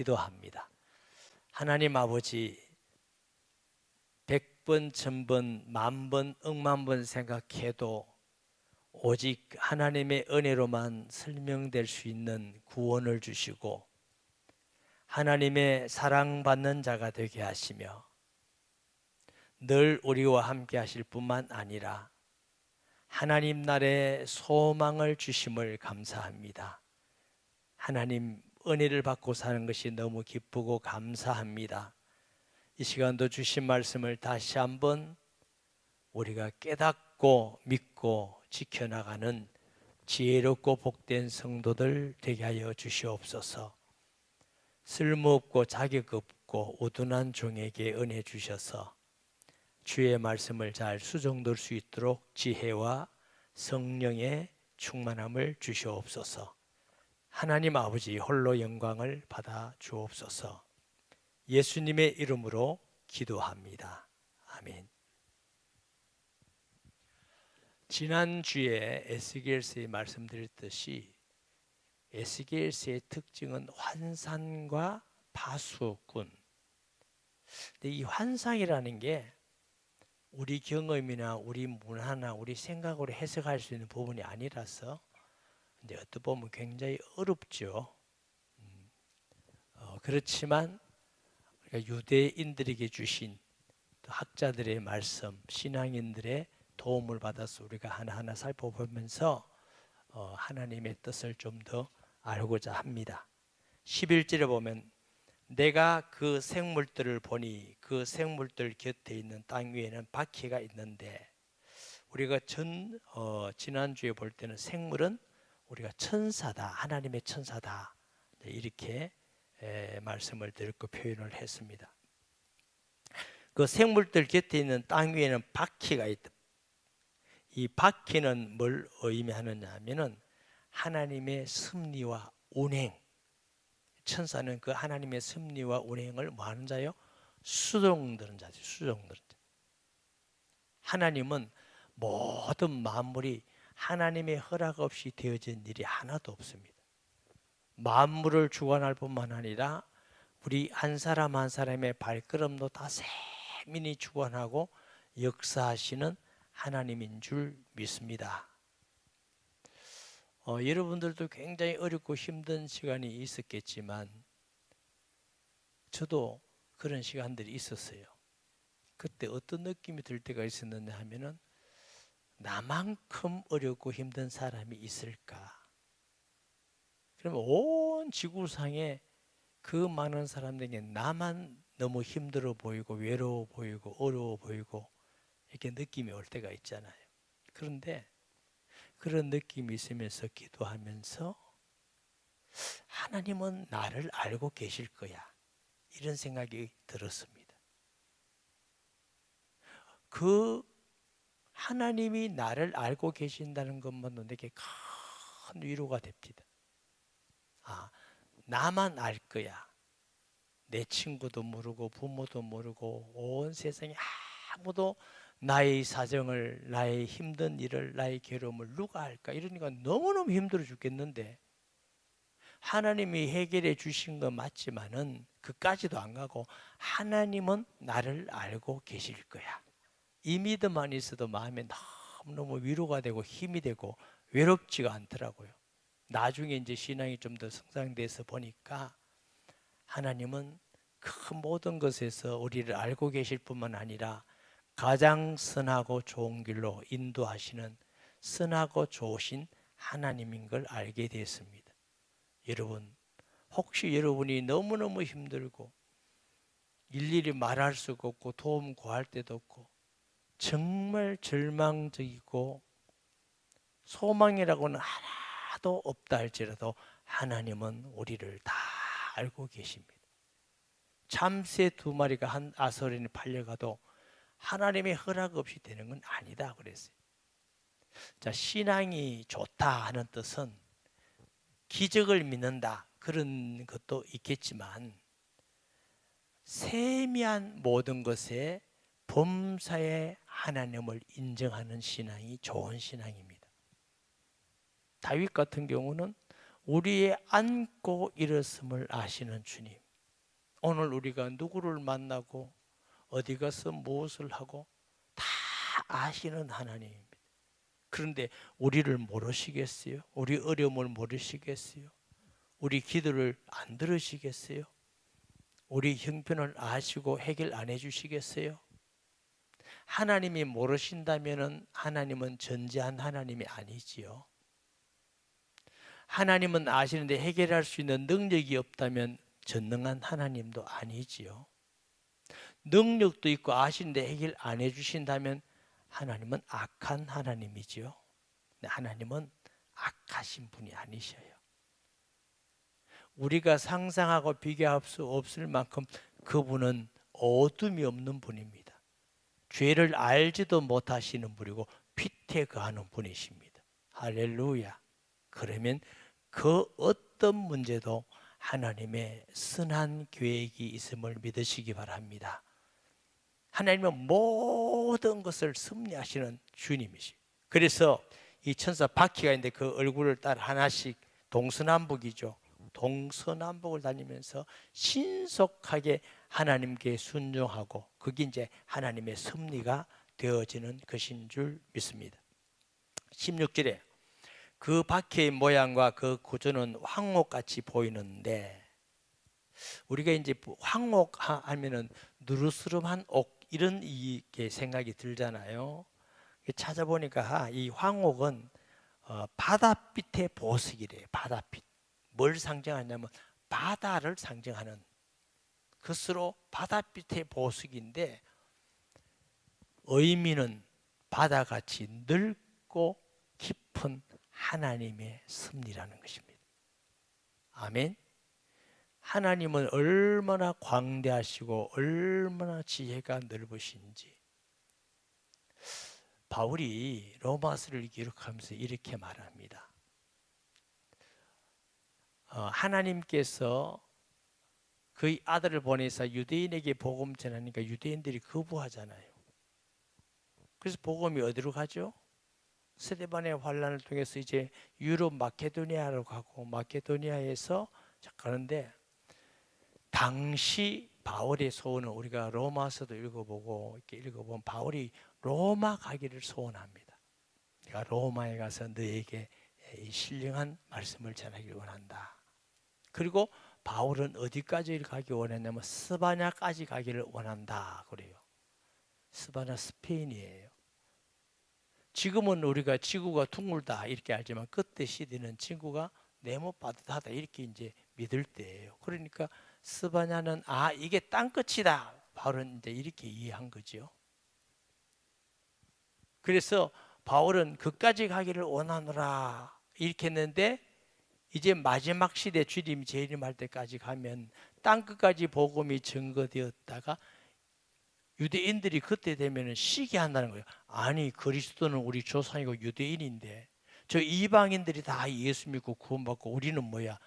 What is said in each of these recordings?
기도합니다. 하나님 아버지, 100번, 1000번, 만번, 억만번 생각해도 오직 하나님의 은혜로만 설명될 수 있는 구원을 주시고 하나님의 사랑받는 자가 되게 하시며 늘 우리와 함께 하실 뿐만 아니라 하나님 나라의 소망을 주심을 감사합니다. 하나님 은혜를 받고 사는 것이 너무 기쁘고 감사합니다. 이 시간도 주신 말씀을 다시 한번 우리가 깨닫고 믿고 지켜나가는 지혜롭고 복된 성도들 되게 하여 주시옵소서. 쓸모없고 자격 없고 우둔한 종에게 은혜 주셔서 주의 말씀을 잘 수정될 수 있도록 지혜와 성령의 충만함을 주시옵소서. 하나님 아버지 홀로 영광을 받아 주옵소서. 예수님의 이름으로 기도합니다. 아멘. 지난주에 에스겔서에 말씀드렸듯이 에스겔서의 특징은 환상과 파수꾼. 근데 이 환상이라는 게 우리 경험이나 우리 문화나 우리 생각으로 해석할 수 있는 부분이 아니라서 근데 어떻게 보면 굉장히 어렵죠. 그렇지만 유대인들에게 주신 학자들의 말씀, 신앙인들의 도움을 받아서 우리가 하나하나 살펴보면서 하나님의 뜻을 좀 더 알고자 합니다. 11절에 보면 내가 그 생물들을 보니 그 생물들 곁에 있는 땅 위에는 바퀴가 있는데 우리가 지난주에 볼 때는 생물은 우리가 천사다, 하나님의 천사다 이렇게 말씀을 드렸고 표현을 했습니다. 그 생물들 곁에 있는 땅 위에는 바퀴가 있다. 이 바퀴는 뭘 의미하느냐 하면은 하나님의 섭리와 운행. 천사는 그 하나님의 섭리와 운행을 뭐 하는 자요? 수종드는 자죠. 수종드는 자. 하나님은 모든 만물이 하나님의 허락 없이 되어진 일이 하나도 없습니다. 만물을 주관할 뿐만 아니라 우리 한 사람 한 사람의 발걸음도 다 세민히 주관하고 역사하시는 하나님인 줄 믿습니다. 여러분들도 굉장히 어렵고 힘든 시간이 있었겠지만 저도 그런 시간들이 있었어요. 그때 어떤 느낌이 들 때가 있었느냐 하면은 나만큼 어렵고 힘든 사람이 있을까? 그러면 온 지구상에 그 많은 사람들에게 나만 너무 힘들어 보이고 외로워 보이고 어려워 보이고 이렇게 느낌이 올 때가 있잖아요. 그런데 그런 느낌이 있으면서 기도하면서 하나님은 나를 알고 계실 거야. 이런 생각이 들었습니다. 그 하나님이 나를 알고 계신다는 것만도 내게 큰 위로가 됩니다. 아, 나만 알 거야. 내 친구도 모르고 부모도 모르고 온 세상에 아무도 나의 사정을, 나의 힘든 일을, 나의 괴로움을 누가 알까? 이러니까 너무너무 힘들어 죽겠는데 하나님이 해결해 주신 거 맞지만은 그까지도 안 가고 하나님은 나를 알고 계실 거야. 이 믿음만 있어도 마음에 너무너무 위로가 되고 힘이 되고 외롭지가 않더라고요. 나중에 이제 신앙이 좀 더 성장돼서 보니까 하나님은 그 모든 것에서 우리를 알고 계실 뿐만 아니라 가장 선하고 좋은 길로 인도하시는 선하고 좋으신 하나님인 걸 알게 됐습니다. 여러분, 혹시 여러분이 너무너무 힘들고 일일이 말할 수가 없고 도움 구할 데도 없고 정말 절망적이고 소망이라고는 하나도 없다 할지라도 하나님은 우리를 다 알고 계십니다. 참새 2마리가 한 아서린에 팔려가도 하나님의 허락 없이 되는 건 아니다 그랬어요. 자, 신앙이 좋다 하는 뜻은 기적을 믿는다 그런 것도 있겠지만 세미한 모든 것에 범사에 하나님을 인정하는 신앙이 좋은 신앙입니다. 다윗 같은 경우는 우리의 안고 일었음을 아시는 주님, 오늘 우리가 누구를 만나고 어디 가서 무엇을 하고 다 아시는 하나님입니다. 그런데 우리를 모르시겠어요? 우리 어려움을 모르시겠어요? 우리 기도를 안 들으시겠어요? 우리 형편을 아시고 해결 안 해주시겠어요? 하나님이 모르신다면 하나님은 전지한 하나님이 아니지요. 하나님은 아시는데 해결할 수 있는 능력이 없다면 전능한 하나님도 아니지요. 능력도 있고 아시는데 해결 안 해주신다면 하나님은 악한 하나님이지요. 하나님은 악하신 분이 아니셔요. 우리가 상상하고 비교할 수 없을 만큼 그분은 어둠이 없는 분입니다. 죄를 알지도 못하시는 분이고 피태 거하는 분이십니다. 할렐루야. 그러면 그 어떤 문제도 하나님의 선한 계획이 있음을 믿으시기 바랍니다. 하나님은 모든 것을 섭리하시는 주님이시. 그래서 이 천사 바퀴가 있는데 그 얼굴을 따라 하나씩 동서남북이죠. 동서남북을 다니면서 신속하게 하나님께 순종하고 그게 이제 하나님의 섭리가 되어지는 것인 줄 믿습니다. 16절에 그 바퀴의 모양과 그 구조는 황옥같이 보이는데, 우리가 이제 황옥 하면은 누르스름한 옥 이런 이게 생각이 들잖아요. 찾아보니까 이 황옥은 바닷빛의 보석이래요. 바닷빛. 뭘 상징하냐면 바다를 상징하는 것으로 바닷빛의 보석인데, 의미는 바다같이 넓고 깊은 하나님의 섭리라는 것입니다. 아멘. 하나님은 얼마나 광대하시고 얼마나 지혜가 넓으신지 바울이 로마서를 기록하면서 이렇게 말합니다. 하나님께서 그의 아들을 보내사 유대인에게 복음 전하니까 유대인들이 거부하잖아요. 그래서 복음이 어디로 가죠? 스데반의 환란을 통해서 이제 유럽 마케도니아로 가고, 마케도니아에서 가는데, 당시 바울의 소원은 우리가 로마서도 읽어보고 이렇게 읽어보면 바울이 로마 가기를 소원합니다. 내가 로마에 가서 너에게 신령한 말씀을 전하기를 원한다. 그리고 바울은 어디까지 가기 원했냐면 스바냐까지 가기를 원한다 그래요. 스바냐 스페인이에요. 지금은 우리가 지구가 둥글다 이렇게 알지만 그때 시대는 지구가 네모 빠듯하다 이렇게 이제 믿을 때예요. 그러니까 스바냐는 이게 땅끝이다. 바울은 이제 이렇게 이해한 거죠. 그래서 바울은 그까지 가기를 원하노라 이렇게 했는데, 이제 마지막 시대 주님이 재림할 때까지 가면 땅끝까지 복음이 증거되었다가 유대인들이 그때 되면 시기한다는 거예요. 아니, 그리스도는 우리 조상이고 유대인인데 저 이방인들이 다 예수 믿고 구원받고 우리는 뭐야?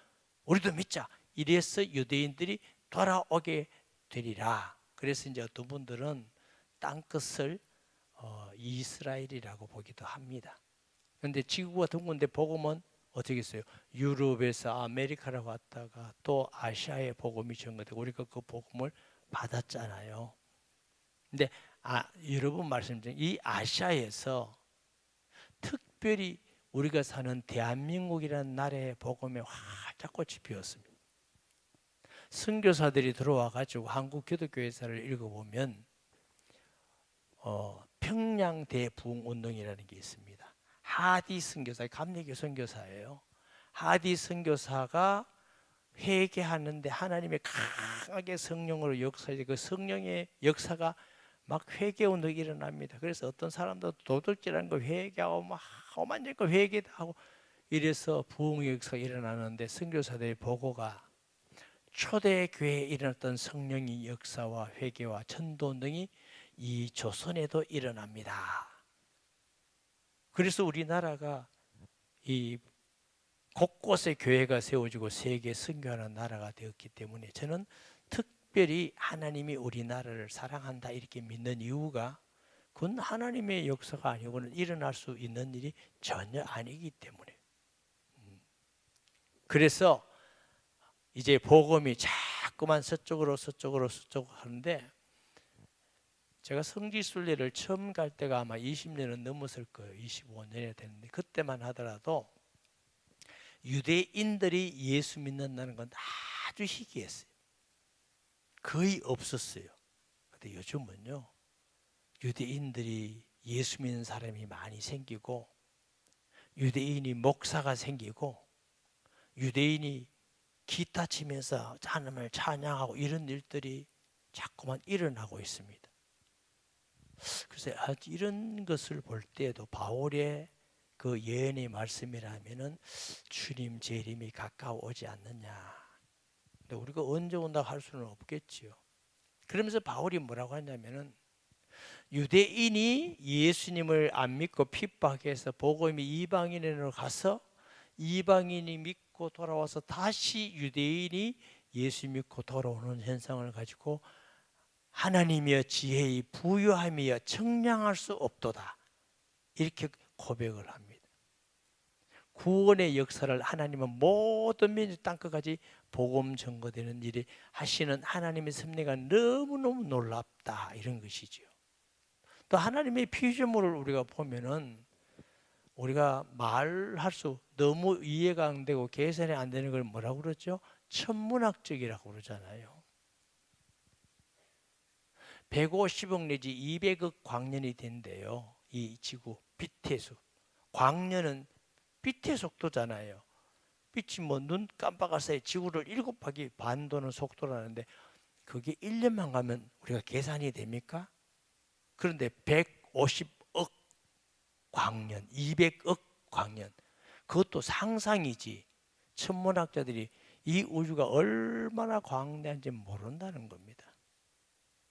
우리도 믿자. 이래서 유대인들이 돌아오게 되리라. 그래서 이제 어떤 분들은 땅끝을 이스라엘이라고 보기도 합니다. 그런데 지구가 둥근데 복음은 어떻게 했어요? 유럽에서 아메리카라고 왔다가 또 아시아의 복음이 전거되고 우리가 그 복음을 받았잖아요. 근데 여러분 말씀드린 이 아시아에서 특별히 우리가 사는 대한민국이라는 나라의 복음에 활짝 꽃이 피었습니다. 선교사들이 들어와 가지고 한국 기독교회사를 읽어보면 평양 대부흥 운동이라는 게 있습니다. 하디 선교사, 감리교 선교사예요. 하디 선교사가 회개하는데 하나님의 강하게 성령으로 역사해, 그 성령의 역사가 막 회개 운동이 일어납니다. 그래서 어떤 사람도 도둑질하는 거 회개하고 막 오만질 거 회개도 하고 이래서 부흥의 역사가 일어나는데, 선교사들의 보고가 초대 교회에 일어났던 성령의 역사와 회개와 전도 운동이 이 조선에도 일어납니다. 그래서 우리나라가 이 곳곳에 교회가 세워지고 세계 선교하는 나라가 되었기 때문에 저는 특별히 하나님이 우리나라를 사랑한다 이렇게 믿는 이유가, 그건 하나님의 역사가 아니고는 일어날 수 있는 일이 전혀 아니기 때문에. 그래서 이제 복음이 자꾸만 서쪽으로 하는데, 제가 성지순례를 처음 갈 때가 아마 20년은 넘었을 거예요. 25년이 됐는데, 그때만 하더라도 유대인들이 예수 믿는다는 건 아주 희귀했어요. 거의 없었어요. 근데 요즘은요, 유대인들이 예수 믿는 사람이 많이 생기고, 유대인이 목사가 생기고, 유대인이 기타 치면서 하나님을 찬양하고, 이런 일들이 자꾸만 일어나고 있습니다. 그래서 이런 것을 볼 때에도 바울의 그 예언의 말씀이라면은 주님 재림이 가까워오지 않느냐. 근데 우리가 언제 온다고 할 수는 없겠지요. 그러면서 바울이 뭐라고 하냐면은, 유대인이 예수님을 안 믿고 핍박해서 복음이 이방인으로 가서 이방인이 믿고 돌아와서 다시 유대인이 예수 믿고 돌아오는 현상을 가지고 하나님이여 지혜의 부유함이여 청량할 수 없도다, 이렇게 고백을 합니다. 구원의 역사를 하나님은 모든 민족 땅끝까지 복음 전거되는 일이 하시는 하나님의 섭리가 너무너무 놀랍다, 이런 것이죠. 또 하나님의 피조물을 우리가 보면은, 우리가 말할 수 너무 이해가 안 되고 계산이 안 되는 걸 뭐라고 그러죠? 천문학적이라고 그러잖아요. 150억 내지 200억 광년이 된대요. 이 지구 빛의 속. 광년은 빛의 속도잖아요. 빛이 뭐 눈 깜빡할 사이 지구를 7바퀴 반 도는 속도라는데, 그게 1년만 가면 우리가 계산이 됩니까? 그런데 150억 광년, 200억 광년, 그것도 상상이지, 천문학자들이 이 우주가 얼마나 광대한지 모른다는 겁니다.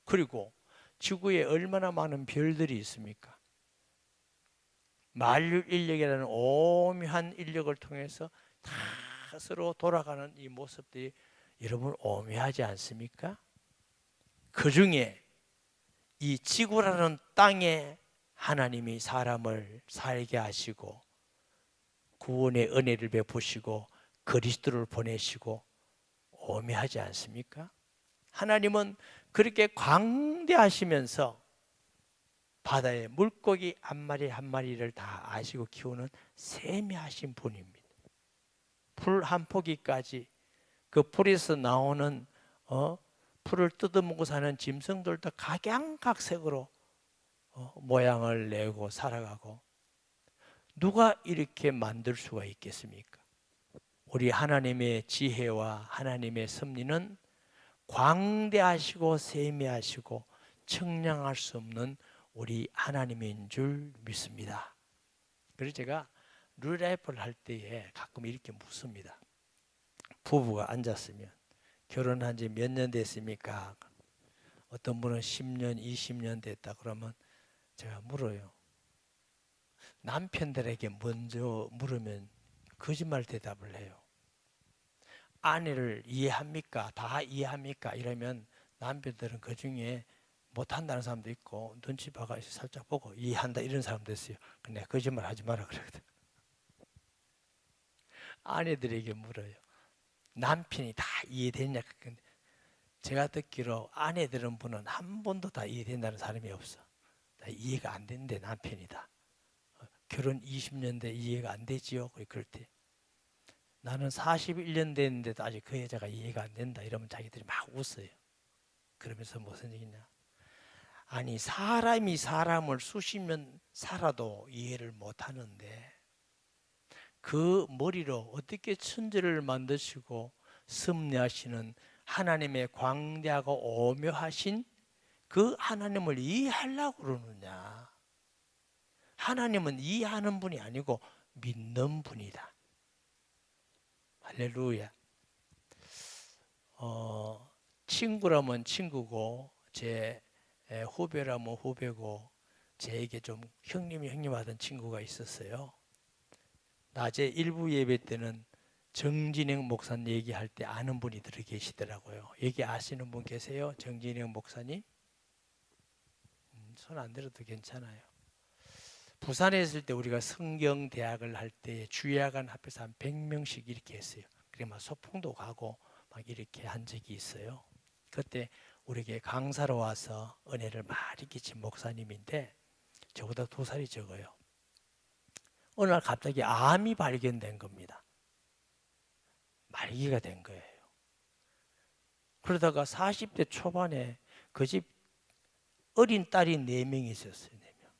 그리고 지구에 얼마나 많은 별들이 있습니까? 만류 인력이라는 오묘한 인력을 통해서 다 서로 돌아가는 이 모습들이 여러분 오묘하지 않습니까? 그 중에 이 지구라는 땅에 하나님이 사람을 살게 하시고 구원의 은혜를 베푸시고 그리스도를 보내시고 오묘하지 않습니까? 하나님은 그렇게 광대하시면서 바다의 물고기 한 마리 한 마리를 다 아시고 키우는 세미하신 분입니다. 풀 한 포기까지, 그 풀에서 나오는 풀을 뜯어먹고 사는 짐승들도 각양각색으로 모양을 내고 살아가고, 누가 이렇게 만들 수가 있겠습니까? 우리 하나님의 지혜와 하나님의 섭리는 광대하시고 세미하시고 청량할 수 없는 우리 하나님인 줄 믿습니다. 그래서 제가 룰라이프를 할 때에 가끔 이렇게 묻습니다. 부부가 앉았으면 결혼한 지 몇 년 됐습니까? 어떤 분은 10년, 20년 됐다 그러면 제가 물어요. 남편들에게 먼저 물으면 거짓말 대답을 해요. 아내를 이해합니까? 다 이해합니까? 이러면 남편들은 그 중에 못한다는 사람도 있고 눈치 봐가 살짝 보고 이해한다 이런 사람도 있어요. 근데 거짓말 하지 마라 그러거든. 아내들에게 물어요. 남편이 다 이해됐냐? 제가 듣기로 아내 들은 분은 한 번도 다 이해된다는 사람이 없어. 다 이해가 안 된대, 남편이다. 결혼 20년 돼 이해가 안 되지요? 그럴 때 나는 41년 됐는데도 아직 그 여자가 이해가 안 된다 이러면 자기들이 막 웃어요. 그러면서 무슨 얘기냐? 아니 사람이 사람을 수십 년 살아도 이해를 못 하는데 그 머리로 어떻게 천지를 만드시고 섭리하시는 하나님의 광대하고 오묘하신 그 하나님을 이해하려고 그러느냐? 하나님은 이해하는 분이 아니고 믿는 분이다. 할렐루야. 친구라면 친구고 제 후배라면 후배고 제에게 좀 형님 하던 친구가 있었어요. 낮에 일부 예배 때는 정진영 목사님 얘기할 때 아는 분이 들어 계시더라고요. 얘기 아시는 분 계세요? 정진영 목사님? 손 안 들어도 괜찮아요. 부산에 있을 때 우리가 성경대학을 할 때 주야간 합해서 한 100명씩 이렇게 했어요. 그래 막 소풍도 가고 막 이렇게 한 적이 있어요. 그때 우리에게 강사로 와서 은혜를 많이 끼친 목사님인데 저보다 2살이 적어요. 어느 날 갑자기 암이 발견된 겁니다. 말기가 된 거예요. 그러다가 40대 초반에 그 집 어린 딸이 4명이 있었어요. 4명.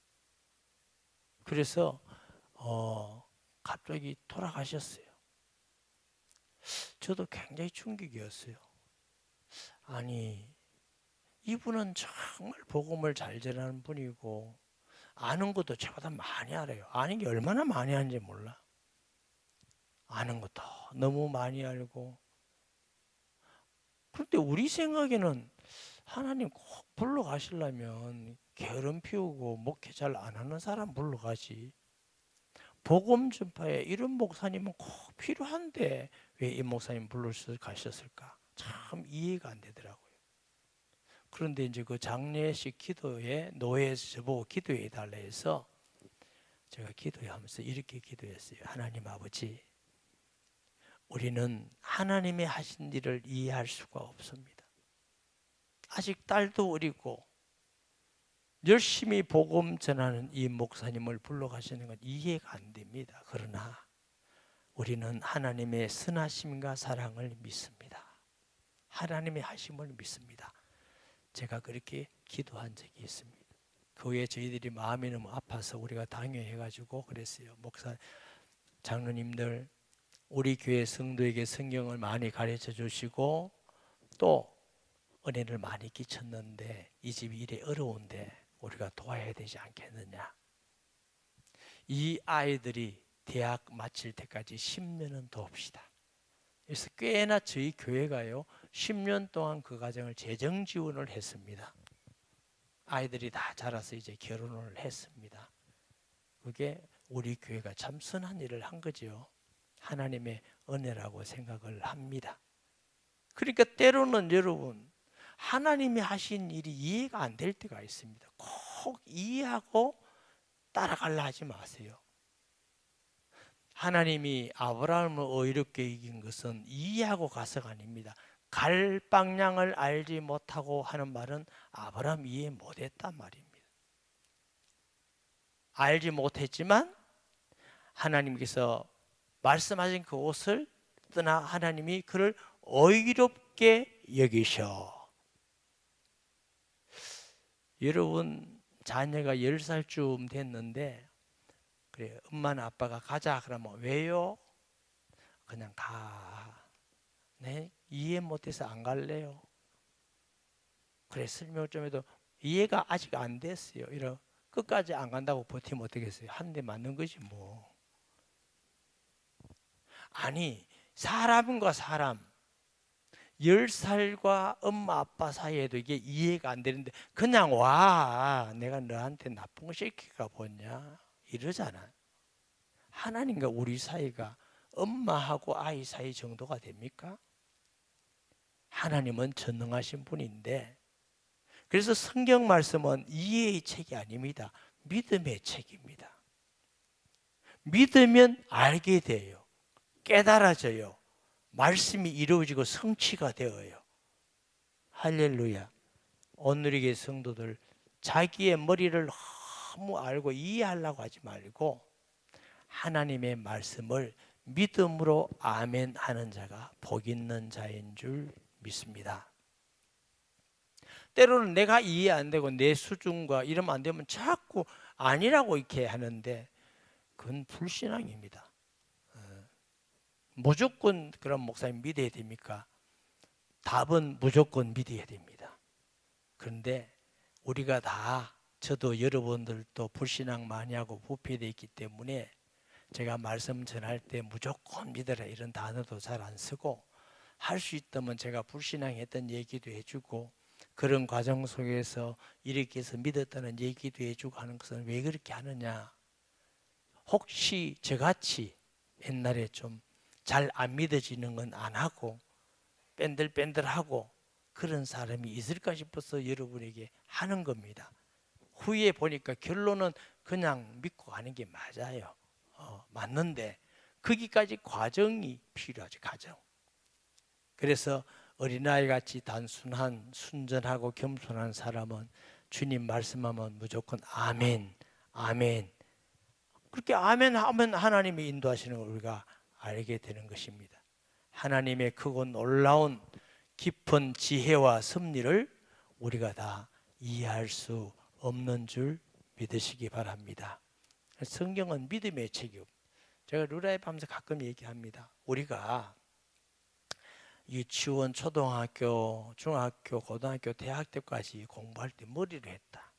그래서 갑자기 돌아가셨어요. 저도 굉장히 충격이었어요. 아니, 이분은 정말 복음을 잘 전하는 분이고 아는 것도 저보다 많이 알아요. 아는 게 얼마나 많이 하는지 몰라. 아는 것도 너무 많이 알고. 그런데 우리 생각에는 하나님 꼭 불러가시려면 게으름 피우고 목회 잘 안 하는 사람 불러가지. 복음 전파에 이런 목사님은 꼭 필요한데 왜 이 목사님 불러서 가셨을까? 참 이해가 안 되더라고요. 그런데 이제 그 장례식 기도에 노예에서 저보고 기도해 달라 해서 제가 기도하면서 이렇게 기도했어요. 하나님 아버지, 우리는 하나님의 하신 일을 이해할 수가 없습니다. 아직 딸도 어리고 열심히 복음 전하는 이 목사님을 불러가시는 건 이해가 안 됩니다. 그러나 우리는 하나님의 선하심과 사랑을 믿습니다. 하나님의 하심을 믿습니다. 제가 그렇게 기도한 적이 있습니다. 그 후에 저희들이 마음이 너무 아파서 우리가 당회해가지고 그랬어요. 목사, 장로님들, 우리 교회 성도에게 성경을 많이 가르쳐 주시고 또 은혜를 많이 끼쳤는데 이 집이 이래 어려운데 우리가 도와야 되지 않겠느냐. 이 아이들이 대학 마칠 때까지 10년은 도웁시다. 그래서 꽤나 저희 교회가요 10년 동안 그 가정을 재정 지원을 했습니다. 아이들이 다 자라서 이제 결혼을 했습니다. 그게 우리 교회가 참 선한 일을 한 거죠. 하나님의 은혜라고 생각을 합니다. 그러니까 때로는 여러분 하나님이 하신 일이 이해가 안 될 때가 있습니다. 꼭 이해하고 따라가려 하지 마세요. 하나님이 아브라함을 어이롭게 이긴 것은 이해하고 가서가 아닙니다. 갈 방향을 알지 못하고 하는 말은 아브라함 이해 못했단 말입니다. 알지 못했지만 하나님께서 말씀하신 그 옷을 떠나 하나님이 그를 어이롭게 여기셔. 여러분 자녀가 10살쯤 됐는데 그래 엄마나 아빠가 가자 그러면 왜요? 그냥 가. 네 이해 못해서 안 갈래요. 그래 설명을 좀 해도 이해가 아직 안 됐어요. 이러 끝까지 안 간다고 버티면 어떻겠어요? 한 대 맞는 거지 뭐. 아니 사람과 사람 10살과 엄마 아빠 사이에도 이게 이해가 안 되는데 그냥 와 내가 너한테 나쁜 거 시킬까 보냐 이러잖아. 하나님과 우리 사이가 엄마하고 아이 사이 정도가 됩니까? 하나님은 전능하신 분인데 그래서 성경 말씀은 이해의 책이 아닙니다. 믿음의 책입니다. 믿으면 알게 돼요. 깨달아져요. 말씀이 이루어지고 성취가 되어요. 할렐루야. 오늘 의 성도들 자기의 머리를 너무 알고 이해하려고 하지 말고 하나님의 말씀을 믿음으로 아멘 하는 자가 복 있는 자인 줄 믿습니다. 때로는 내가 이해 안 되고 내 수준과 이러면 안 되면 자꾸 아니라고 이렇게 하는데 그건 불신앙입니다. 무조건 그런 목사님 믿어야 됩니까? 답은 무조건 믿어야 됩니다. 그런데 우리가 다 저도 여러분들도 불신앙 많이 하고 부패되어 있기 때문에 제가 말씀 전할 때 무조건 믿어라 이런 단어도 잘 안 쓰고 할 수 있다면 제가 불신앙했던 얘기도 해주고 그런 과정 속에서 이렇게 해서 믿었다는 얘기도 해주고 하는 것은 왜 그렇게 하느냐. 혹시 저같이 옛날에 좀 잘 안 믿어지는 건 안 하고 뺀들뺀들하고 그런 사람이 있을까 싶어서 여러분에게 하는 겁니다. 후에 보니까 결론은 그냥 믿고 가는 게 맞아요. 맞는데 거기까지 과정이 필요하죠. 과정. 그래서 어린아이같이 단순한 순전하고 겸손한 사람은 주님 말씀하면 무조건 아멘, 아멘. 그렇게 아멘 하면 하나님이 인도하시는 걸 우리가 알게 되는 것입니다. 하나님의 크고 놀라운 깊은 지혜와 섭리를 우리가 다 이해할 수 없는 줄 믿으시기 바랍니다. 성경은 믿음의 책임. 제가 루라에 밤새 가끔 얘기합니다. 우리가 유치원, 초등학교, 중학교, 고등학교, 대학 때까지 공부할 때 머리로 했다.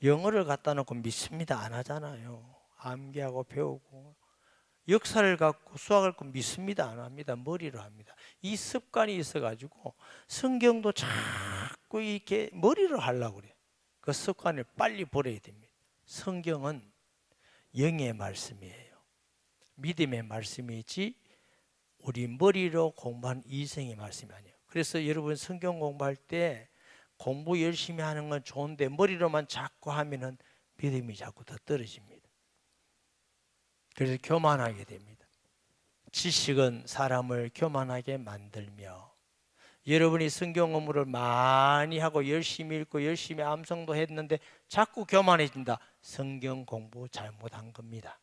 영어를 갖다 놓고 믿습니다 안 하잖아요. 암기하고 배우고. 역사를 갖고 수학을 갖고 믿습니다 안 합니다. 머리로 합니다. 이 습관이 있어가지고 성경도 자꾸 이렇게 머리로 하려고 그래요. 그 습관을 빨리 버려야 됩니다. 성경은 영의 말씀이에요. 믿음의 말씀이지 우리 머리로 공부한 이성의 말씀이 아니에요. 그래서 여러분 성경 공부할 때 공부 열심히 하는 건 좋은데 머리로만 자꾸 하면은 믿음이 자꾸 더 떨어집니다. 그래서 교만하게 됩니다. 지식은 사람을 교만하게 만들며, 여러분이 성경 공부를 많이 하고 열심히 읽고 열심히 암송도 했는데 자꾸 교만해진다. 성경 공부 잘못한 겁니다.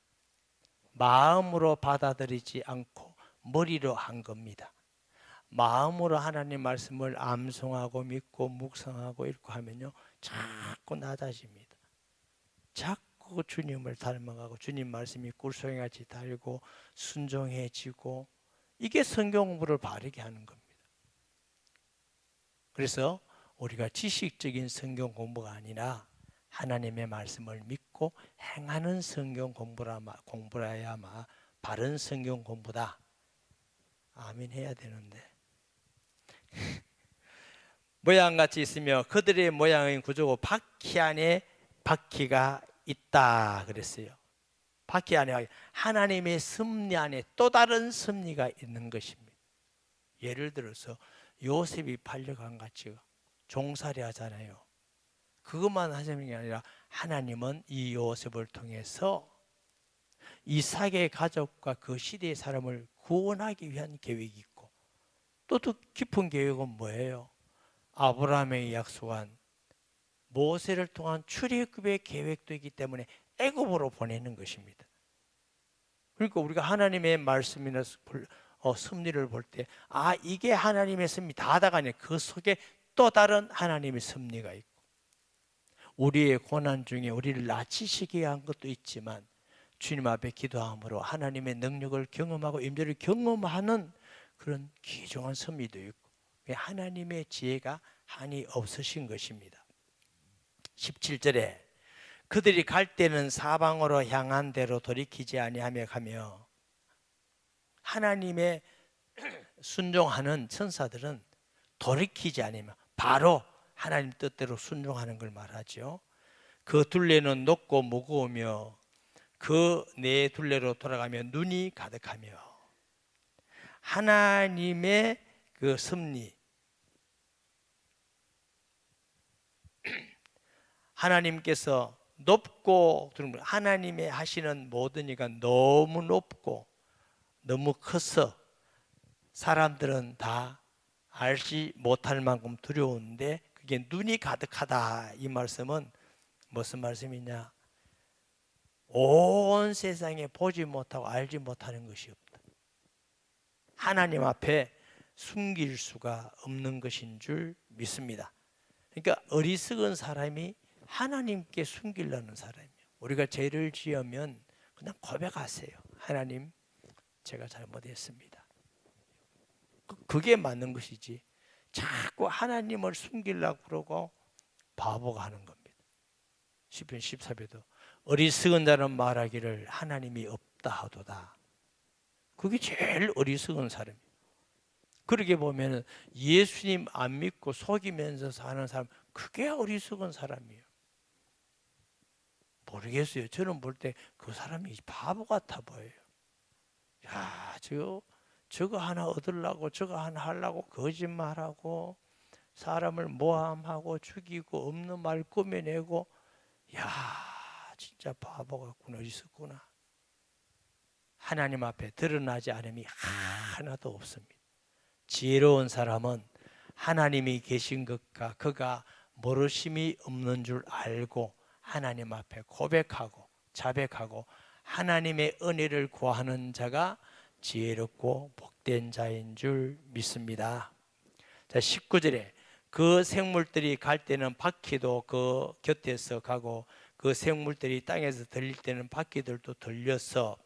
마음으로 받아들이지 않고 머리로 한 겁니다. 마음으로 하나님 말씀을 암송하고 믿고 묵상하고 읽고 하면요 자꾸 낮아집니다. 자꾸 주님을 닮아가고 주님 말씀이 꿀송이같이 달고 순종해지고, 이게 성경 공부를 바르게 하는 겁니다. 그래서 우리가 지식적인 성경 공부가 아니라 하나님의 말씀을 믿고 행하는 성경 공부라야만 바른 성경 공부다. 아멘 해야 되는데 모양같이 있으며 그들의 모양의 구조고 바퀴 안에 바퀴가 있다 그랬어요. 바퀴 안에 하나님의 섭리 안에 또 다른 섭리가 있는 것입니다. 예를 들어서 요셉이 팔려간 같이 종살이 하잖아요. 그것만 하시는 게 아니라 하나님은 이 요셉을 통해서 이삭의 가족과 그 시대의 사람을 구원하기 위한 계획이 있고, 또 더 깊은 계획은 뭐예요? 아브라함에게 약속한 모세를 통한 출애굽의 계획도 있기 때문에 애굽으로 보내는 것입니다. 그러니까 우리가 하나님의 말씀이나 섭리를 볼 때 이게 하나님의 섭리 다 하다가 아니라 그 속에 또 다른 하나님의 섭리가 있고, 우리의 고난 중에 우리를 낮추시기 위한 것도 있지만 주님 앞에 기도함으로 하나님의 능력을 경험하고 임재를 경험하는 그런 귀중한 섭리도 있고, 하나님의 지혜가 한이 없으신 것입니다. 17절에 그들이 갈 때는 사방으로 향한 대로 돌이키지 아니하며 가며, 하나님의 순종하는 천사들은 돌이키지 않으며 바로 하나님 뜻대로 순종하는 걸 말하죠. 그 둘레는 높고 무거우며 그 네 둘레로 돌아가며 눈이 가득하며, 하나님의 그 섭리, 하나님께서 높고 하나님의 하시는 모든 이가 너무 높고 너무 커서 사람들은 다 알지 못할 만큼 두려운데 그게 눈이 가득하다. 이 말씀은 무슨 말씀이냐? 온 세상에 보지 못하고 알지 못하는 것이 없다. 하나님 앞에 숨길 수가 없는 것인 줄 믿습니다. 그러니까 어리석은 사람이 하나님께 숨기려는 사람이에요. 우리가 죄를 지으면 그냥 고백하세요. 하나님, 제가 잘못했습니다. 그게 맞는 것이지 자꾸 하나님을 숨기려고 그러고 바보가 하는 겁니다. 시편 14편에도 어리석은 자는 말하기를 하나님이 없다 하도다. 그게 제일 어리석은 사람이에요. 그렇게 보면 예수님 안 믿고 속이면서 사는 사람, 그게 어리석은 사람이에요. 모르겠어요. 저는 볼 때 그 사람이 바보 같아 보여요. 야, 저거 하나 얻으려고 저거 하나 하려고 거짓말하고 사람을 모함하고 죽이고 없는 말 꾸며내고, 야, 진짜 바보 같구나, 어리석구나. 하나님 앞에 드러나지 않음이 하나도 없습니다. 지혜로운 사람은 하나님이 계신 것과 그가 모르심이 없는 줄 알고 하나님 앞에 고백하고 자백하고 하나님의 은혜를 구하는 자가 지혜롭고 복된 자인 줄 믿습니다. 자, 19절에 그 생물들이 갈 때는 바퀴도 그 곁에서 가고 그 생물들이 땅에서 들릴 때는 바퀴들도 들려서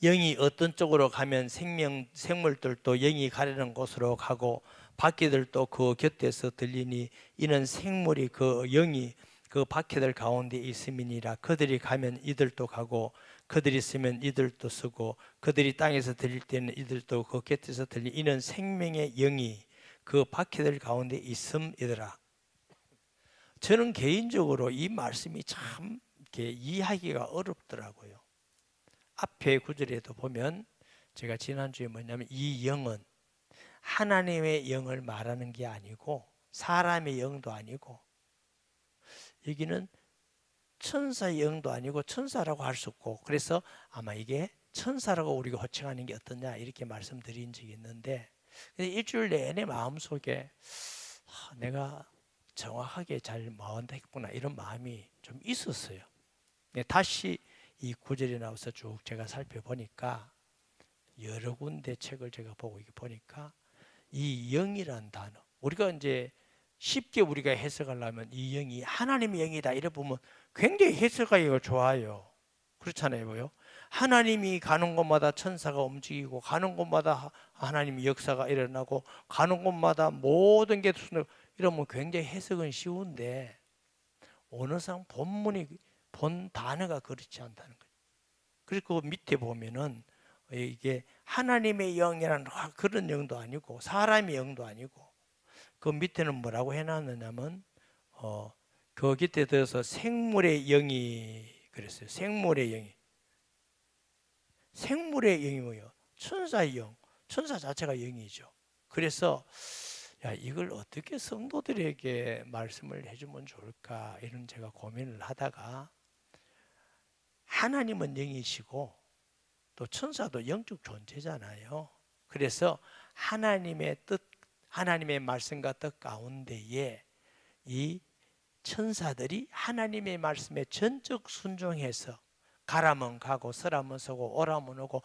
영이 어떤 쪽으로 가면 생물들도 영이 가려는 곳으로 가고 바퀴들도 그 곁에서 들리니 이는 생물이 그 영이 그 바퀴들 가운데 있음이니라. 그들이 가면 이들도 가고 그들이 쓰면 이들도 쓰고 그들이 땅에서 들릴 때는 이들도 그 곁에서 들리. 이는 생명의 영이 그 바퀴들 가운데 있음이더라. 저는 개인적으로 이 말씀이 참 이렇게 이해하기가 어렵더라고요. 앞에 구절에도 보면 제가 지난주에 뭐냐면 이 영은 하나님의 영을 말하는 게 아니고 사람의 영도 아니고 여기는 천사의 영도 아니고 천사라고 할 수 없고 그래서 아마 이게 천사라고 우리가 호칭하는 게 어떠냐 이렇게 말씀드린 적이 있는데 일주일 내내 마음속에 내가 정확하게 잘 못했구나 이런 마음이 좀 있었어요. 다시 이 구절이 나와서 쭉 제가 살펴보니까 여러 군데 책을 제가 보고 보니까 이 영이란 단어 우리가 이제 쉽게 우리가 해석하려면 이 영이 하나님의 영이다 이래 보면 굉장히 해석하기가 좋아요. 그렇잖아요. 하나님이 가는 곳마다 천사가 움직이고 가는 곳마다 하나님의 역사가 일어나고 가는 곳마다 모든 게 이러면 굉장히 해석은 쉬운데 어느상 본문이 본 단어가 그렇지 않다는 거예요. 그리고 그 밑에 보면은 이게 하나님의 영이라는 그런 영도 아니고 사람의 영도 아니고 그 밑에는 뭐라고 해놨느냐면 그 곁에 들어서 생물의 영이 그랬어요. 생물의 영이 뭐예요? 천사의 영, 천사 자체가 영이죠. 그래서 이걸 어떻게 성도들에게 말씀을 해주면 좋을까 이런 제가 고민을 하다가 하나님은 영이시고 또 천사도 영적 존재잖아요. 그래서 하나님의 뜻, 하나님의 말씀과 뜻 가운데에 이 천사들이 하나님의 말씀에 전적 순종해서 가라면 가고 서라면 서고 오라면 오고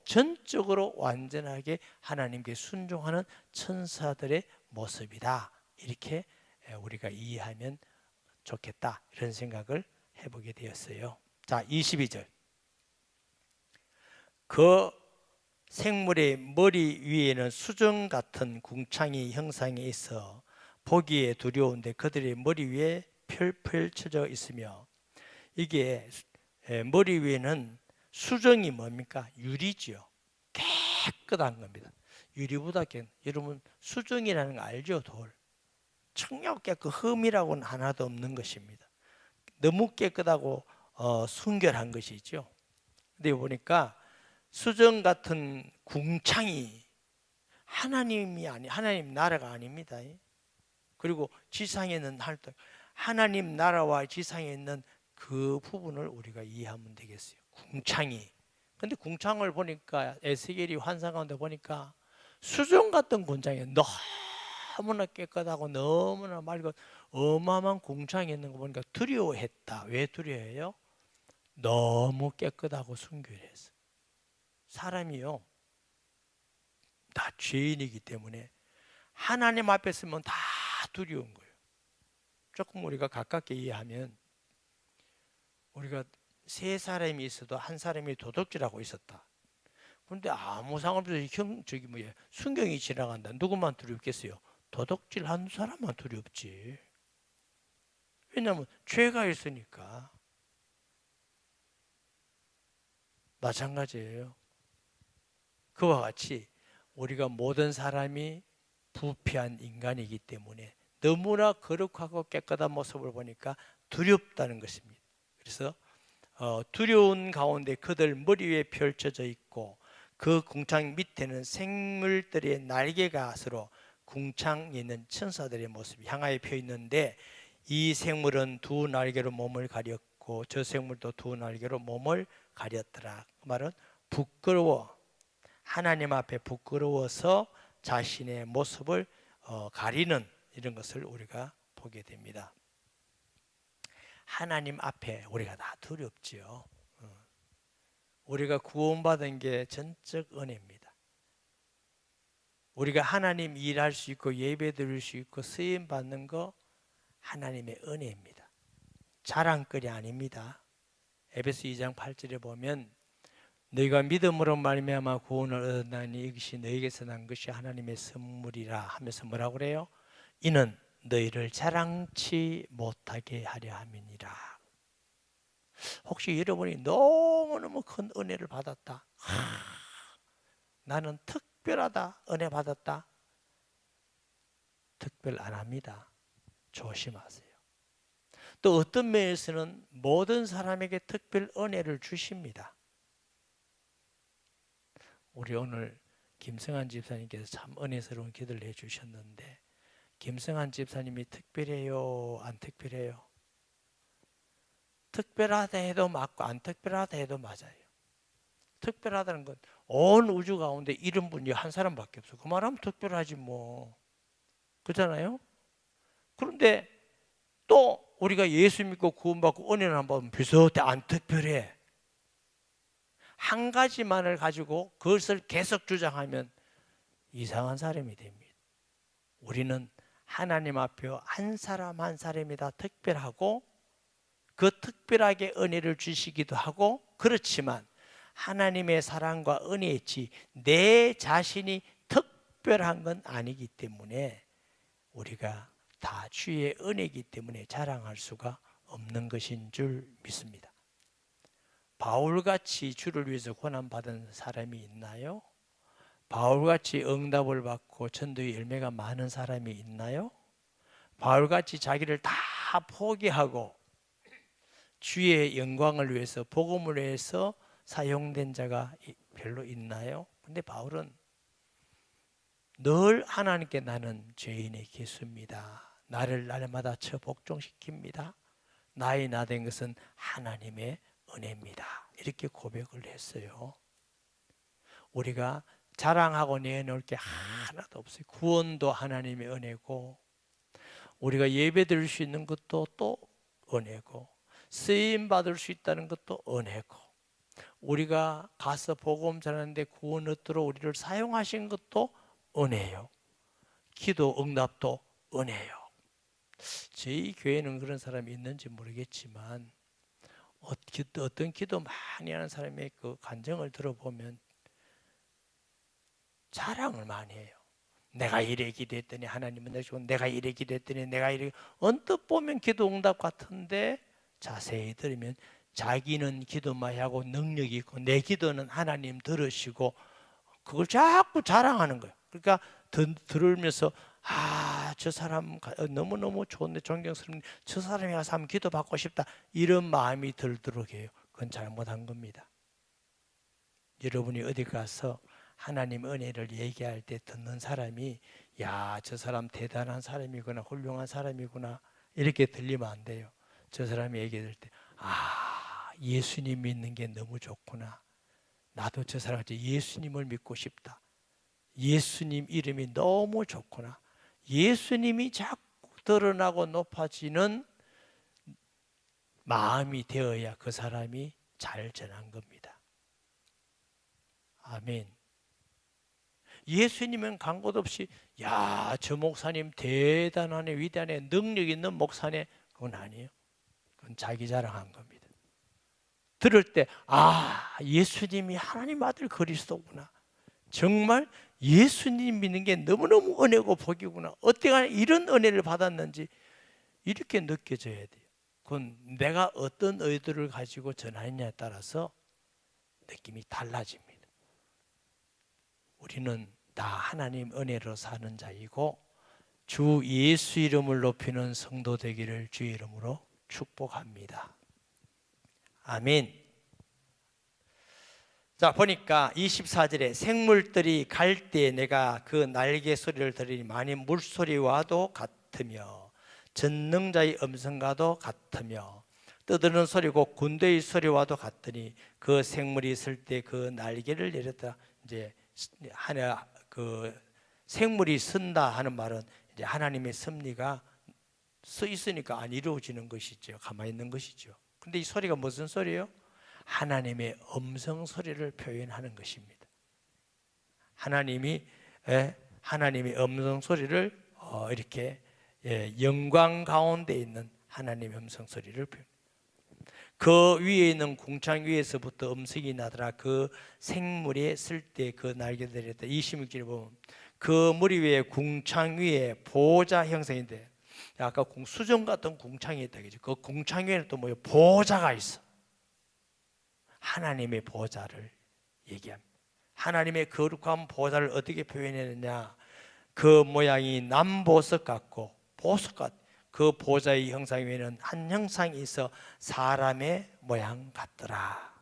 전적으로 완전하게 하나님께 순종하는 천사들의 모습이다. 이렇게 우리가 이해하면 좋겠다. 이런 생각을 해보게 되었어요. 자, 22절. 그 생물의 머리 위에는 수정 같은 궁창이 형상에 있어 보기에 두려운데 그들의 머리 위에 펼쳐져 있으며 이게 머리 위에는 수정이 뭡니까? 유리지요. 깨끗한 겁니다. 유리보다 여러분 수정이라는 거 알죠? 돌. 청력 깨끗 흠이라고는 하나도 없는 것입니다. 너무 깨끗하고 순결한 것이죠. 근데 보니까 수정 같은 궁창이 하나님 나라가 아닙니다. 그리고 지상에 있는 하나님 나라와 지상에 있는 그 부분을 우리가 이해하면 되겠어요. 궁창이. 근데 궁창을 보니까 에스겔이 환상 가운데 보니까 수정 같은 궁창이 너무나 깨끗하고 너무나 맑고 어마어마한 궁창이 있는 거 보니까 두려워했다. 왜 두려워해요? 너무 깨끗하고 순결해서. 사람이요 다 죄인이기 때문에 하나님 앞에 서면 다 두려운 거예요. 조금 우리가 가깝게 이해하면 우리가 세 사람이 있어도 한 사람이 도둑질하고 있었다. 그런데 아무 상관없이 순경이 지나간다. 누구만 두렵겠어요? 도둑질 한 사람만 두렵지. 왜냐하면 죄가 있으니까. 마찬가지예요. 그와 같이 우리가 모든 사람이 부패한 인간이기 때문에 너무나 거룩하고 깨끗한 모습을 보니까 두렵다는 것입니다. 그래서 두려운 가운데 그들 머리 위에 펼쳐져 있고 그 궁창 밑에는 생물들의 날개가 서로 궁창에 있는 천사들의 모습이 향하여 펴 있는데 이 생물은 두 날개로 몸을 가렸고 저 생물도 두 날개로 몸을 가렸더라. 그 말은 부끄러워 하나님 앞에 부끄러워서 자신의 모습을 가리는 이런 것을 우리가 보게 됩니다. 하나님 앞에 우리가 다 두렵지요. 우리가 구원받은 게 전적 은혜입니다. 우리가 하나님 일할 수 있고 예배 드릴 수 있고 쓰임 받는 거 하나님의 은혜입니다. 자랑거리 아닙니다. 에베소 2장 8절에 보면 너희가 믿음으로 말미암아 구원을 얻었나니 이것이 너희에게서 난 것이 하나님의 선물이라 하면서 뭐라고 그래요? 이는 너희를 자랑치 못하게 하려 함이니라. 혹시 여러분이 너무너무 큰 은혜를 받았다, 나는 특별하다, 은혜 받았다, 특별 안 합니다. 조심하세요. 또 어떤 면에서는 모든 사람에게 특별 은혜를 주십니다. 우리 오늘 김성한 집사님께서 참 은혜스러운 기도를 해주셨는데, 김성한 집사님이 특별해요, 안 특별해요? 특별하다 해도 맞고 안 특별하다 해도 맞아요. 특별하다는 건 온 우주 가운데 이런 분이 한 사람밖에 없어. 그 말하면 특별하지 뭐. 그렇잖아요? 그런데 또 우리가 예수 믿고 구원받고 은혜를 한번 비슷해, 안 특별해. 한 가지만을 가지고 그것을 계속 주장하면 이상한 사람이 됩니다. 우리는 하나님 앞에 한 사람 한 사람이 다 특별하고 그 특별하게 은혜를 주시기도 하고, 그렇지만 하나님의 사랑과 은혜였지 내 자신이 특별한 건 아니기 때문에 우리가 다 주의 은혜이기 때문에 자랑할 수가 없는 것인 줄 믿습니다. 바울같이 주를 위해서 고난받은 사람이 있나요? 바울같이 응답을 받고 전도의 열매가 많은 사람이 있나요? 바울같이 자기를 다 포기하고 주의 영광을 위해서, 복음을 위해서 사용된 자가 별로 있나요? 근데 바울은 늘 하나님께 나는 죄인의 개수입니다, 나를 날마다 쳐 복종시킵니다, 나의 나 된 것은 하나님의 은혜입니다, 이렇게 고백을 했어요. 우리가 자랑하고 내놓을 게 하나도 없어요. 구원도 하나님의 은혜고, 우리가 예배 드릴 수 있는 것도 또 은혜고, 쓰임 받을 수 있다는 것도 은혜고, 우리가 가서 복음 전하는데 구원 얻도록 우리를 사용하신 것도 은혜요. 기도 응답도 은혜요. 저희 교회는 그런 사람이 있는지 모르겠지만 어떤 기도 많이 하는 사람의 그 간증을 들어보면 자랑을 많이 해요. 내가 이래 기도했더니 하나님은 내주고, 내가 이래 기도했더니 내가 이래. 언뜻 보면 기도 응답 같은데 자세히 들으면 자기는 기도만 하고 능력이 있고 내 기도는 하나님 들으시고, 그걸 자꾸 자랑하는 거예요. 그러니까 들으면서 저 사람 너무너무 좋은데 존경스럽은데 저 사람이 가서 한번 기도 받고 싶다, 이런 마음이 들도록 해요. 그건 잘못한 겁니다. 여러분이 어디 가서 하나님 은혜를 얘기할 때 듣는 사람이 야, 저 사람 대단한 사람이구나, 훌륭한 사람이구나, 이렇게 들리면 안 돼요. 저 사람이 얘기할 때 예수님 믿는 게 너무 좋구나, 나도 저 사람같이 예수님을 믿고 싶다, 예수님 이름이 너무 좋구나, 예수님이 자꾸 드러나고 높아지는 마음이 되어야 그 사람이 잘 전한 겁니다. 아멘. 예수님은 간 곳 없이 야, 저 목사님 대단하네, 위대하네, 능력 있는 목사네, 그건 아니에요. 그건 자기 자랑한 겁니다. 들을 때 예수님이 하나님 아들 그리스도구나, 정말 예수님 믿는 게 너무너무 은혜고 복이구나, 어떻게 이런 은혜를 받았는지 이렇게 느껴져야 돼요. 그건 내가 어떤 의도를 가지고 전하느냐에 따라서 느낌이 달라집니다. 우리는 다 하나님 은혜로 사는 자이고 주 예수 이름을 높이는 성도 되기를 주의 이름으로 축복합니다. 아멘. 자, 보니까 24절에 생물들이 갈 때 내가 그 날개 소리를 들으니 많이 물소리와도 같으며 전능자의 음성과도 같으며 떠드는 소리고 군대의 소리와도 같으니 그 생물이 있을 때 그 날개를 내렸다. 이제 하나 그 생물이 선다 하는 말은 이제 하나님의 섭리가 서 있으니까 안 이루어지는 것이죠. 가만히 있는 것이죠. 근데 이 소리가 무슨 소리예요? 하나님의 음성 소리를 표현하는 것입니다. 하나님의 음성 소리를 이렇게 영광 가운데 있는 하나님의 음성 소리를 표현. 그 위에 있는 궁창 위에서부터 음성이 나더라. 그 생물이 쓸 때 그 날개들이 있다. 26절에 보면 그 무리 위에 궁창 위에 보호자 형상인데, 아까 수정 같은 궁창이 있다 그죠? 그 궁창 위에는 또 뭐예요? 보호자가 있어. 하나님의 보호자를 얘기합니다. 하나님의 거룩한 보호자를 어떻게 표현했느냐? 그 모양이 남보석 같고 보석 같. 그 보호자의 형상 위에는 한 형상이 있어 사람의 모양 같더라.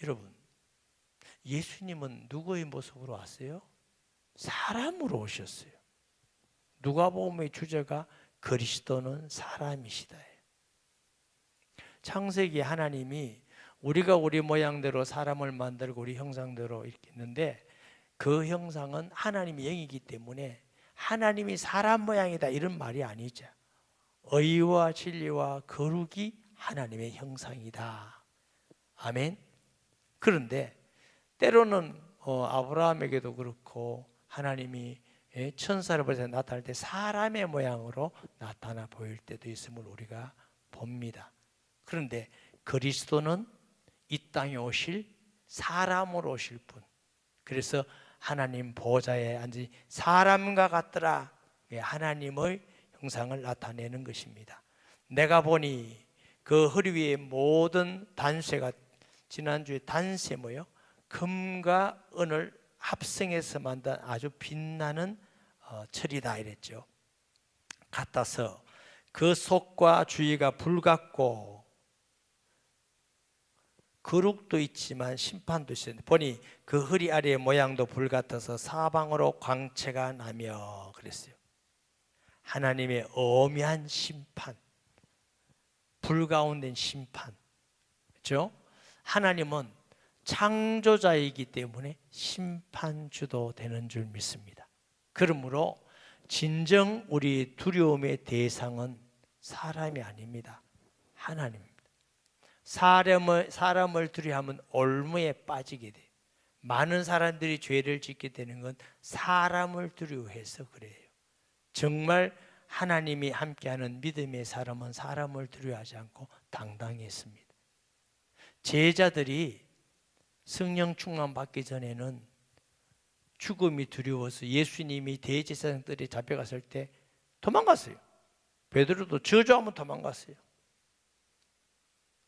여러분, 예수님은 누구의 모습으로 왔어요? 사람으로 오셨어요. 누가복음의 주제가 그리스도는 사람이시다. 창세기 하나님이 우리가 우리 모양대로 사람을 만들고 우리 형상대로 이렇게 있는데, 그 형상은 하나님의 영이기 때문에 하나님이 사람 모양이다 이런 말이 아니죠. 의와 진리와 거룩이 하나님의 형상이다. 아멘. 그런데 때로는 아브라함에게도 그렇고 하나님이 천사를 보여서 나타날 때 사람의 모양으로 나타나 보일 때도 있음을 우리가 봅니다. 그런데 그리스도는 이 땅에 오실 사람으로 오실 분. 그래서 하나님 보좌에 앉으 사람과 같더라. 하나님의 형상을 나타내는 것입니다. 내가 보니 그 허리 위에 모든 단쇠가, 지난주에 단쇠 뭐요? 금과 은을 합성해서 만든 아주 빛나는 철이다 이랬죠. 같아서 그 속과 주위가 불 같고 거룩도 있지만 심판도 있어요. 보니 그 허리 아래의 모양도 불 같아서 사방으로 광채가 나며 그랬어요. 하나님의 엄한 심판, 불 가운데 심판. 그렇죠? 하나님은 창조자이기 때문에 심판주도 되는 줄 믿습니다. 그러므로 진정 우리 두려움의 대상은 사람이 아닙니다. 하나님입니다. 사람을 두려워하면 올무에 빠지게 돼요. 많은 사람들이 죄를 짓게 되는 건 사람을 두려워해서 그래요. 정말 하나님이 함께하는 믿음의 사람은 사람을 두려워하지 않고 당당히 했습니다. 제자들이 성령 충만 받기 전에는 죽음이 두려워서 예수님이 대제사장들이 잡혀갔을 때 도망갔어요. 베드로도 저주하면 도망갔어요.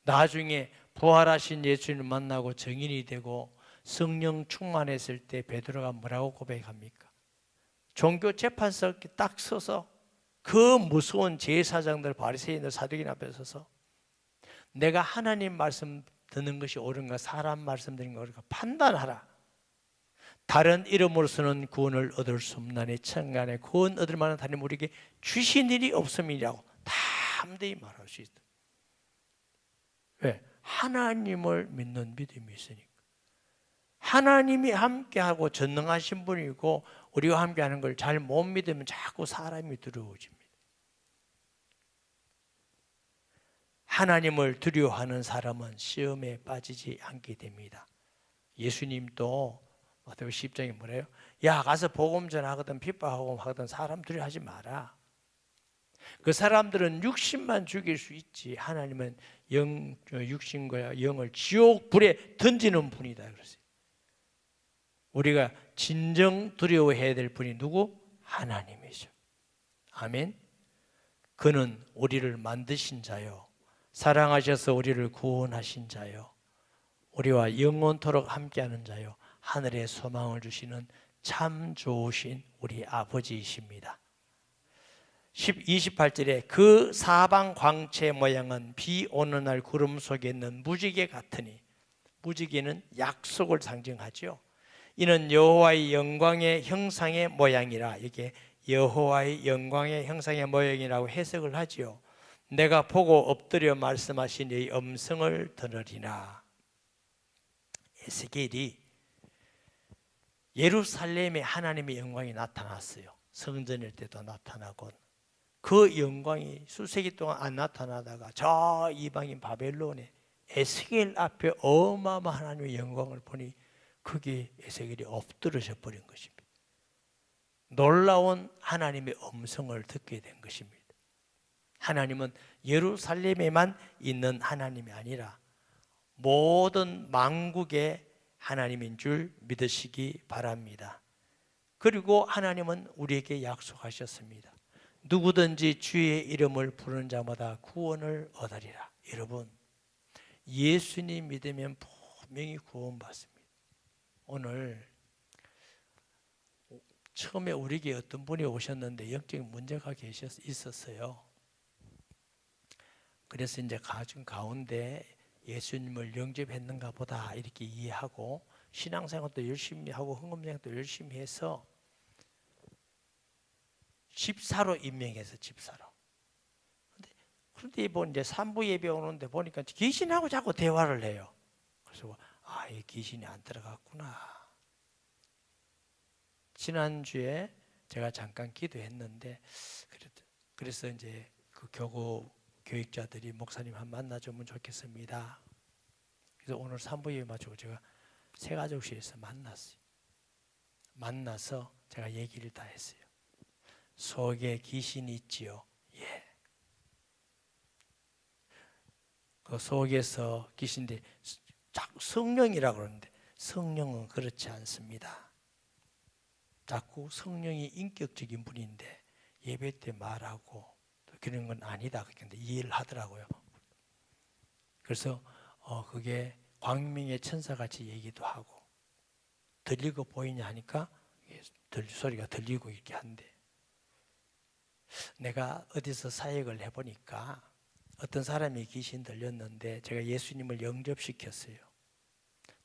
나중에 부활하신 예수님을 만나고 증인이 되고 성령 충만했을 때 베드로가 뭐라고 고백합니까? 종교 재판석에 딱 서서 그 무서운 제사장들, 바리새인들, 사두개인 앞에 서서 내가 하나님 말씀 듣는 것이 옳은가 사람 말씀 듣는 것이 옳은가 판단하라. 다른 이름으로서는 구원을 얻을 수 없나니 천간에 구원 얻을 만한 하나님 우리에게 주신 일이 없음이라고 담대히 말할 수 있다. 왜? 하나님을 믿는 믿음이 있으니까. 하나님이 함께하고 전능하신 분이고 우리와 함께하는 걸 잘 못 믿으면 자꾸 사람이 두려워집니다. 하나님을 두려워하는 사람은 시험에 빠지지 않게 됩니다. 예수님도 마태복음 10장에 뭐래요? 야, 가서 복음 전하거든 핍박하고 하거든 사람 두려워하지 마라. 그 사람들은 육신만 죽일 수 있지 하나님은 육신과 영을 지옥 불에 던지는 분이다 그랬어요. 우리가 진정 두려워해야 될 분이 누구? 하나님이죠. 아멘. 그는 우리를 만드신 자요 사랑하셔서 우리를 구원하신 자요 우리와 영원토록 함께하는 자요 하늘의 소망을 주시는 참 좋으신 우리 아버지이십니다. 28절에 그 사방 광채 모양은 비 오는 날 구름 속에 있는 무지개 같으니, 무지개는 약속을 상징하죠. 이는 여호와의 영광의 형상의 모양이라. 이게 여호와의 영광의 형상의 모양이라고 해석을 하지요. 내가 보고 엎드려 말씀하신 이 음성을 들으리라. 에스겔이 예루살렘에 하나님의 영광이 나타났어요. 성전일 때도 나타나고 그 영광이 수세기 동안 안 나타나다가 저 이방인 바벨론에 에스겔 앞에 어마어마한 하나님의 영광을 보니 그게 에스겔이 엎드러져 버린 것입니다. 놀라운 하나님의 음성을 듣게 된 것입니다. 하나님은 예루살렘에만 있는 하나님이 아니라 모든 만국의 하나님인 줄 믿으시기 바랍니다. 그리고 하나님은 우리에게 약속하셨습니다. 누구든지 주의 이름을 부르는 자마다 구원을 얻으리라. 여러분, 예수님 믿으면 분명히 구원받습니다. 오늘 처음에 우리에게 어떤 분이 오셨는데 영적인 문제가 있었어요. 그래서 이제 가정 가운데 예수님을 영접했는가 보다 이렇게 이해하고 신앙생활도 열심히 하고 헌금생활도 열심히 해서 집사로 임명해서 집사로. 그런데 이제 산부 예배 오는데 보니까 귀신하고 자꾸 대화를 해요. 그래서 이 귀신이 안 들어갔구나. 지난주에 제가 잠깐 기도했는데 그래서 이제 그 교육자들이 목사님 한 만나주면 좋겠습니다. 그래서 오늘 산부 예배 마치고 제가 새가족실에서 만났어요. 만나서 제가 얘기를 다 했어요. 속에 귀신이 있지요. 예. 그 속에서 귀신인데 자꾸 성령이라고 그러는데 성령은 그렇지 않습니다. 자꾸 성령이 인격적인 분인데 예배 때 말하고 그런 건 아니다. 그런데 이해를 하더라고요. 그래서 그게 광명의 천사같이 얘기도 하고 들리고 보이냐 하니까 소리가 들리고 이렇게 한대. 내가 어디서 사역을 해보니까 어떤 사람이 귀신 들렸는데 제가 예수님을 영접시켰어요.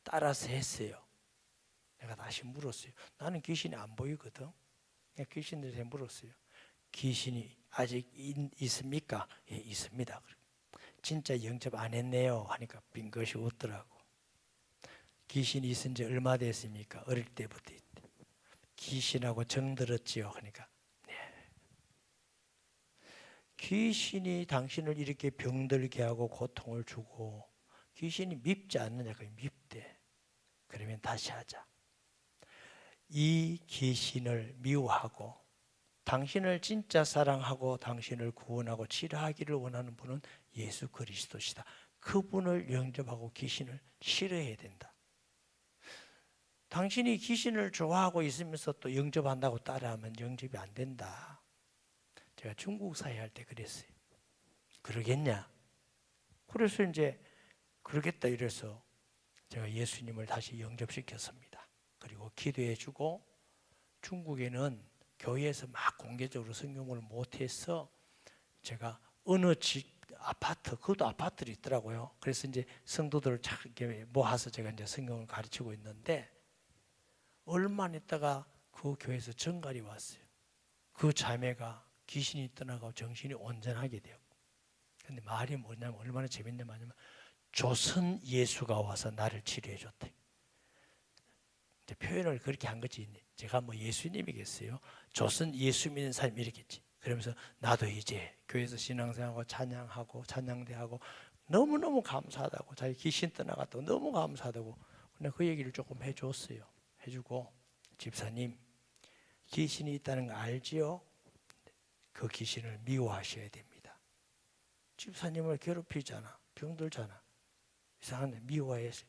따라서 했어요. 내가 다시 물었어요. 나는 귀신이 안 보이거든. 귀신들한테 물었어요. 귀신이 아직 있습니까? 예, 있습니다. 진짜 영접 안 했네요 하니까 빙긋이 웃더라고. 귀신이 있은 지 얼마 됐습니까? 어릴 때부터 있대. 귀신하고 정들었지요 하니까 귀신이 당신을 이렇게 병들게 하고 고통을 주고 귀신이 밉지 않느냐? 밉대. 그러면 다시 하자. 이 귀신을 미워하고 당신을 진짜 사랑하고 당신을 구원하고 치료하기를 원하는 분은 예수 그리스도시다. 그분을 영접하고 귀신을 싫어해야 된다. 당신이 귀신을 좋아하고 있으면서 또 영접한다고 따라하면 영접이 안 된다. 제가 중국 사회 할 때 그랬어요. 그러겠냐? 그래서 이제 그러겠다 이래서 제가 예수님을 다시 영접시켰습니다. 그리고 기도해주고 중국에는 교회에서 막 공개적으로 성경을 못해서 제가 어느 집 아파트, 그것도 아파트도 있더라고요. 그래서 이제 성도들을 이렇게 모아서 제가 이제 성경을 가르치고 있는데 얼마 안 있다가 그 교회에서 전갈이 왔어요. 그 자매가 귀신이 떠나고 정신이 온전하게 되었고. 근데 말이 뭐냐면 얼마나 재밌냐면 조선 예수가 와서 나를 치료해 줬대. 이제 표현을 그렇게 한 거지. 제가 뭐 예수님이겠어요. 조선 예수 믿는 사람이 이렇겠지. 그러면서 나도 이제 교회에서 신앙생활하고 찬양하고 찬양대하고 너무너무 감사하다고 자기 귀신 떠나갔다고 너무 감사하다고 근데 그 얘기를 조금 해줬어요. 해주고 집사님 귀신이 있다는 거 알지요? 그 귀신을 미워하셔야 됩니다. 집사님을 괴롭히잖아. 병들잖아. 이상한데 미워했어요.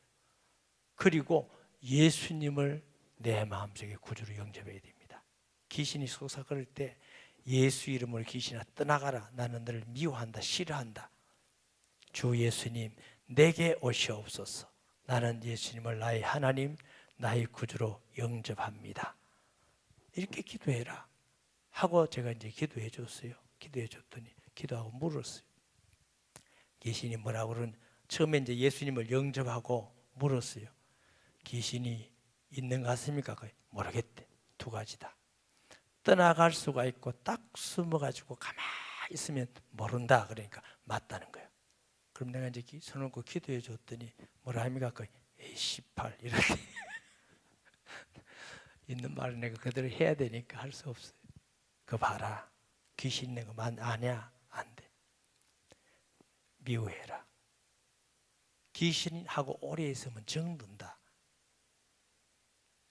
그리고 예수님을 내 마음속에 구주로 영접해야 됩니다. 귀신이 솟아그럴 때 예수 이름으로 귀신아 떠나가라. 나는 너를 미워한다. 싫어한다. 주 예수님 내게 오시옵소서. 나는 예수님을 나의 하나님 나의 구주로 영접합니다. 이렇게 기도해라 하고 제가 이제 기도해 줬어요. 기도해 줬더니 기도하고 물었어요. 귀신이 뭐라고 그러는 처음에 이제 예수님을 영접하고 물었어요. 귀신이 있는 것 같습니까? 모르겠대. 두 가지다. 떠나갈 수가 있고 딱 숨어가지고 가만히 있으면 모른다. 그러니까 맞다는 거예요. 그럼 내가 이제 손을 그 기도해 줬더니 뭐라 합니까? A18 이렇게 있는 말을 내가 그대로 해야 되니까 할 수 없어요. 그거 봐라. 귀신 있는 거 아냐? 안 돼. 미워해라. 귀신하고 오래 있으면 정든다.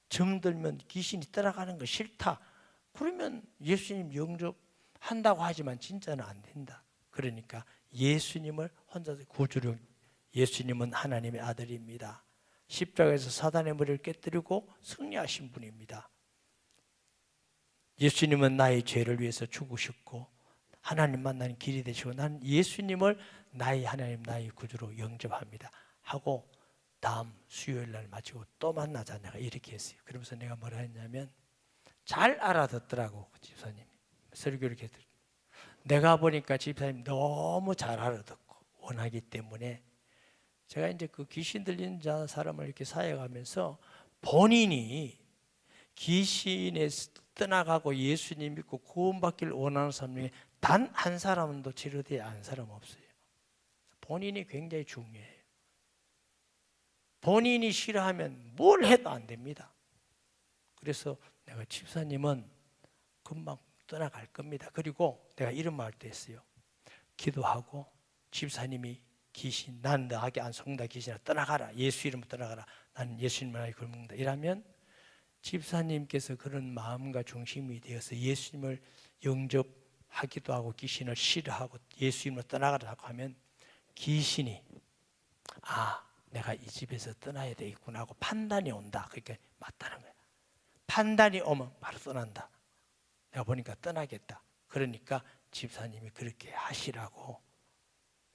정들면 귀신이 따라가는 거 싫다. 그러면 예수님 영접한다고 하지만 진짜는 안 된다. 그러니까 예수님을 혼자서 구주로, 예수님은 하나님의 아들입니다. 십자가에서 사단의 머리를 깨뜨리고 승리하신 분입니다. 예수님은 나의 죄를 위해서 죽으셨고 하나님 만나는 길이 되시고 나는 예수님을 나의 하나님, 나의 구주로 영접합니다 하고 다음 수요일 날 마치고 또 만나자 내가 이렇게 했어요. 그러면서 내가 뭐라 했냐면 잘 알아듣더라고 집사님이. 설교를 이렇게 듣고 내가 보니까 집사님 너무 잘 알아듣고 원하기 때문에 제가 이제 그 귀신 들린 사람을 이렇게 사역하면서 본인이 귀신에 떠나가고 예수님 믿고 구원받기를 원하는 사람 중에 단 한 사람도 치료되지 않은 사람 없어요. 본인이 굉장히 중요해요. 본인이 싫어하면 뭘 해도 안 됩니다. 그래서 내가 집사님은 금방 떠나갈 겁니다. 그리고 내가 이런 말도 했어요. 기도하고 집사님이 귀신, 난 너에게 안 속는다 귀신아 떠나가라. 예수 이름으로 떠나가라. 나는 예수님을 알고 걸먹는다. 이러면 집사님께서 그런 마음과 중심이 되어서 예수님을 영접하기도 하고 귀신을 싫어하고 예수 이름으로 떠나가라고 하면 귀신이 내가 이 집에서 떠나야 되겠구나 하고 판단이 온다. 그러니까 맞다는 거야. 판단이 오면 바로 떠난다. 내가 보니까 떠나겠다. 그러니까 집사님이 그렇게 하시라고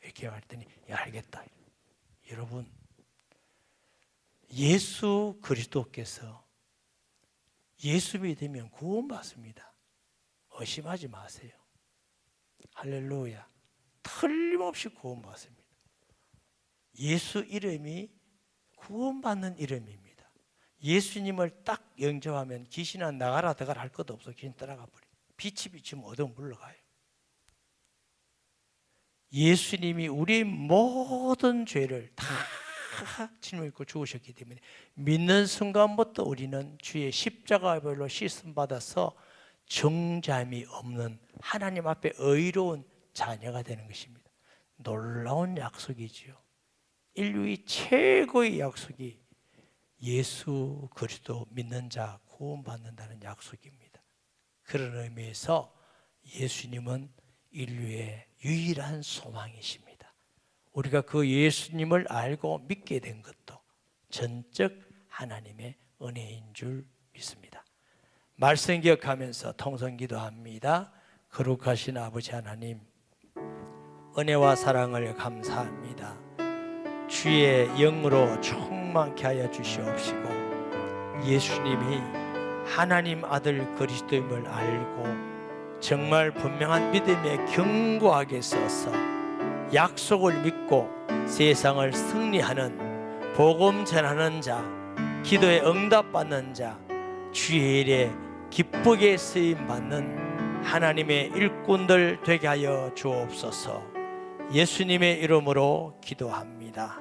이렇게 말했더니 알겠다. 여러분, 예수 그리스도께서 예수 믿으면 구원받습니다. 의심하지 마세요. 할렐루야. 틀림없이 구원받습니다. 예수 이름이 구원받는 이름입니다. 예수님을 딱 영접하면 귀신아 나가라 들어가라 할 것도 없어. 귀신 따라가 버려. 빛이 비치면 어두운 물러가요. 예수님이 우리의 모든 죄를 다 짊어지고 죽으셨기 때문에 믿는 순간부터 우리는 주의 십자가별로 씻음받아서 정죄함이 없는 하나님 앞에 의로운 자녀가 되는 것입니다. 놀라운 약속이지요. 인류의 최고의 약속이 예수 그리스도 믿는 자 구원받는다는 약속입니다. 그런 의미에서 예수님은 인류의 유일한 소망이십니다. 우리가 그 예수님을 알고 믿게 된 것도 전적 하나님의 은혜인 줄 믿습니다. 말씀 기억하면서 통성 기도합니다. 거룩하신 아버지 하나님, 은혜와 사랑을 감사합니다. 주의 영으로 충만케 하여 주시옵시고 예수님이 하나님 아들 그리스도임을 알고 정말 분명한 믿음에 견고하게 서서 약속을 믿고 세상을 승리하는 복음 전하는 자, 기도에 응답받는 자, 주의 일에 기쁘게 쓰임받는 하나님의 일꾼들 되게 하여 주옵소서. 예수님의 이름으로 기도합니다.